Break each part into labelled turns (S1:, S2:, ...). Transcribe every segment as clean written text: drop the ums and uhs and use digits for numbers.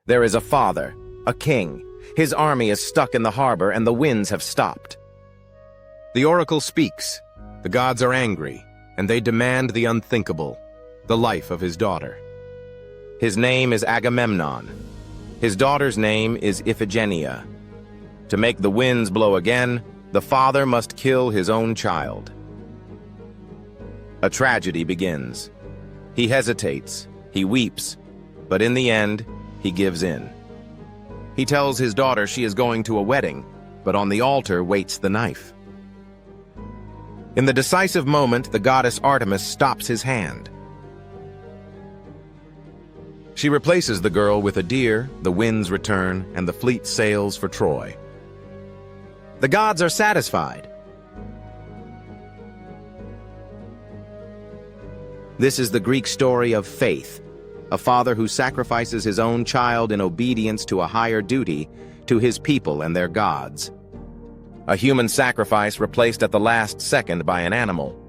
S1: There is a father, a king. His army is stuck in the harbor and the winds have stopped. The oracle speaks. The gods are angry, and they demand the unthinkable, the life of his daughter. His name is Agamemnon. His daughter's name is Iphigenia. To make the winds blow again, the father must kill his own child. A tragedy begins. He hesitates, he weeps, but in the end, he gives in. He tells his daughter she is going to a wedding, but on the altar waits the knife. In the decisive moment, the goddess Artemis stops his hand. She replaces the girl with a deer, the winds return, and the fleet sails for Troy. The gods are satisfied. This is the Greek story of faith, a father who sacrifices his own child in obedience to a higher duty to his people and their gods. A human sacrifice replaced at the last second by an animal.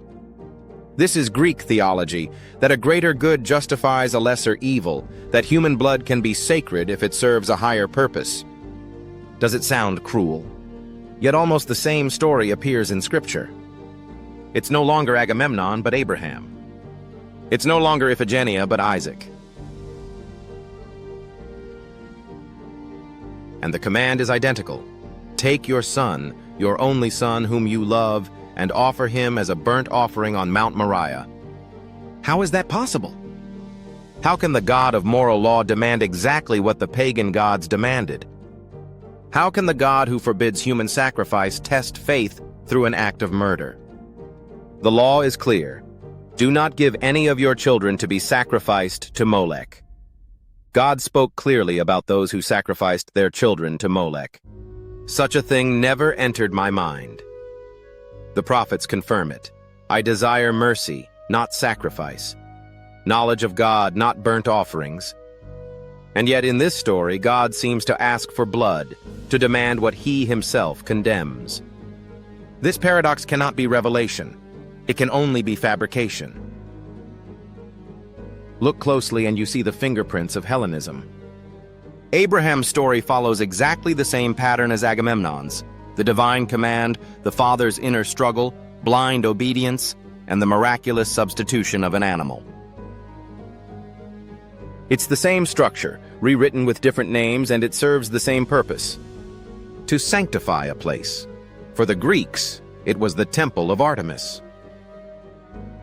S1: This is Greek theology, that a greater good justifies a lesser evil, that human blood can be sacred if it serves a higher purpose. Does it sound cruel? Yet almost the same story appears in Scripture. It's no longer Agamemnon, but Abraham. It's no longer Iphigenia, but Isaac. And the command is identical. Take your son, your only son whom you love, and offer him as a burnt offering on Mount Moriah. How is that possible? How can the God of moral law demand exactly what the pagan gods demanded? How can the God who forbids human sacrifice test faith through an act of murder? The law is clear. Do not give any of your children to be sacrificed to Molech. God spoke clearly about those who sacrificed their children to Molech. Such a thing never entered my mind. The prophets confirm it. I desire mercy, not sacrifice. Knowledge of God, not burnt offerings. And yet in this story, God seems to ask for blood, to demand what he himself condemns. This paradox cannot be revelation. It can only be fabrication. Look closely and you see the fingerprints of Hellenism. Abraham's story follows exactly the same pattern as Agamemnon's: the divine command, the father's inner struggle, blind obedience, and the miraculous substitution of an animal. It's the same structure, rewritten with different names, and it serves the same purpose: to sanctify a place. For the Greeks, it was the temple of Artemis.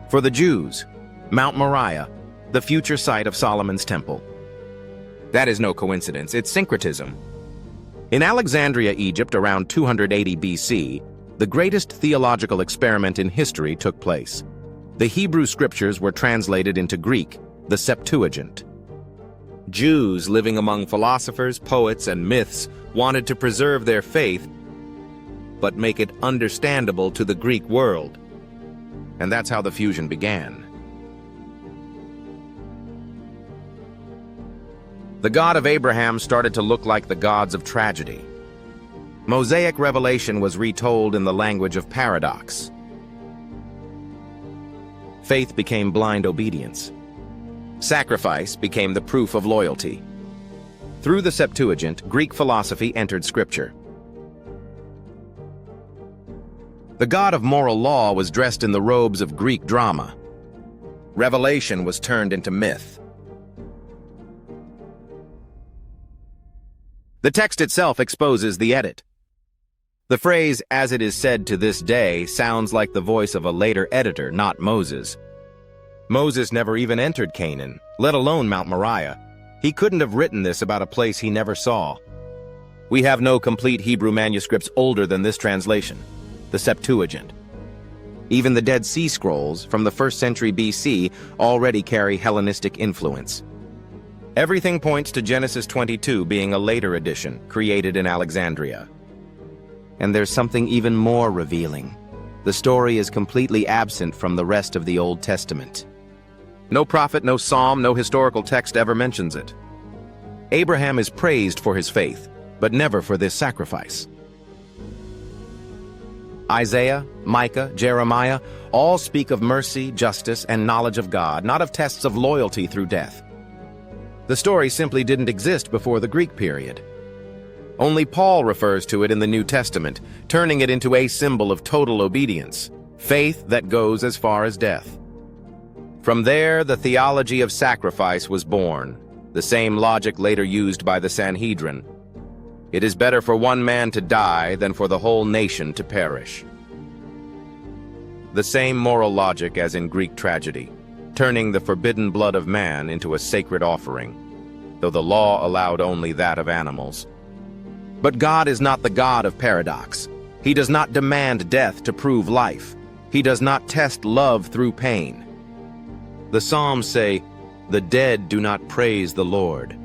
S1: For the Jews, Mount Moriah, the future site of Solomon's temple. That is no coincidence, it's syncretism. In Alexandria, Egypt, around 280 BC, the greatest theological experiment in history took place. The Hebrew scriptures were translated into Greek, the Septuagint. Jews living among philosophers, poets, and myths wanted to preserve their faith, but make it understandable to the Greek world. And that's how the fusion began. The God of Abraham started to look like the gods of tragedy. Mosaic revelation was retold in the language of paradox. Faith became blind obedience. Sacrifice became the proof of loyalty. Through the Septuagint, Greek philosophy entered Scripture. The God of moral law was dressed in the robes of Greek drama. Revelation was turned into myth. The text itself exposes the edit. The phrase, "as it is said to this day," sounds like the voice of a later editor, not Moses. Moses never even entered Canaan, let alone Mount Moriah. He couldn't have written this about a place he never saw. We have no complete Hebrew manuscripts older than this translation, the Septuagint. Even the Dead Sea Scrolls from the 1st century BC already carry Hellenistic influence. Everything points to Genesis 22 being a later edition, created in Alexandria. And there's something even more revealing. The story is completely absent from the rest of the Old Testament. No prophet, no psalm, no historical text ever mentions it. Abraham is praised for his faith, but never for this sacrifice. Isaiah, Micah, Jeremiah all speak of mercy, justice, and knowledge of God, not of tests of loyalty through death. The story simply didn't exist before the Greek period. Only Paul refers to it in the New Testament, turning it into a symbol of total obedience, faith that goes as far as death. From there, the theology of sacrifice was born, the same logic later used by the Sanhedrin. It is better for one man to die than for the whole nation to perish. The same moral logic as in Greek tragedy, turning the forbidden blood of man into a sacred offering, though the law allowed only that of animals. But God is not the God of paradox. He does not demand death to prove life. He does not test love through pain. The Psalms say, "The dead do not praise the Lord."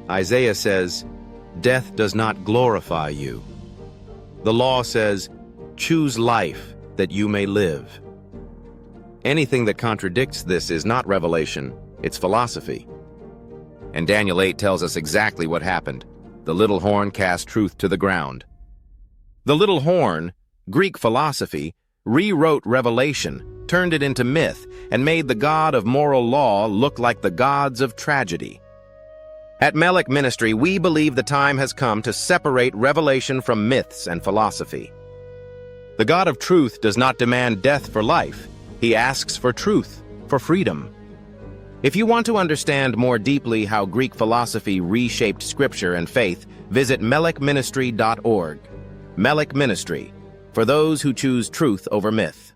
S1: Isaiah says, "Death does not glorify you." The law says, "Choose life that you may live." Anything that contradicts this is not revelation, it's philosophy. And Daniel 8 tells us exactly what happened. The little horn cast truth to the ground. The little horn, Greek philosophy, rewrote revelation, turned it into myth, and made the God of moral law look like the gods of tragedy. At Melek Ministry, we believe the time has come to separate revelation from myths and philosophy. The God of truth does not demand death for life. He asks for truth, for freedom. If you want to understand more deeply how Greek philosophy reshaped Scripture and faith, visit melekministry.org. Melek Ministry, for those who choose truth over myth.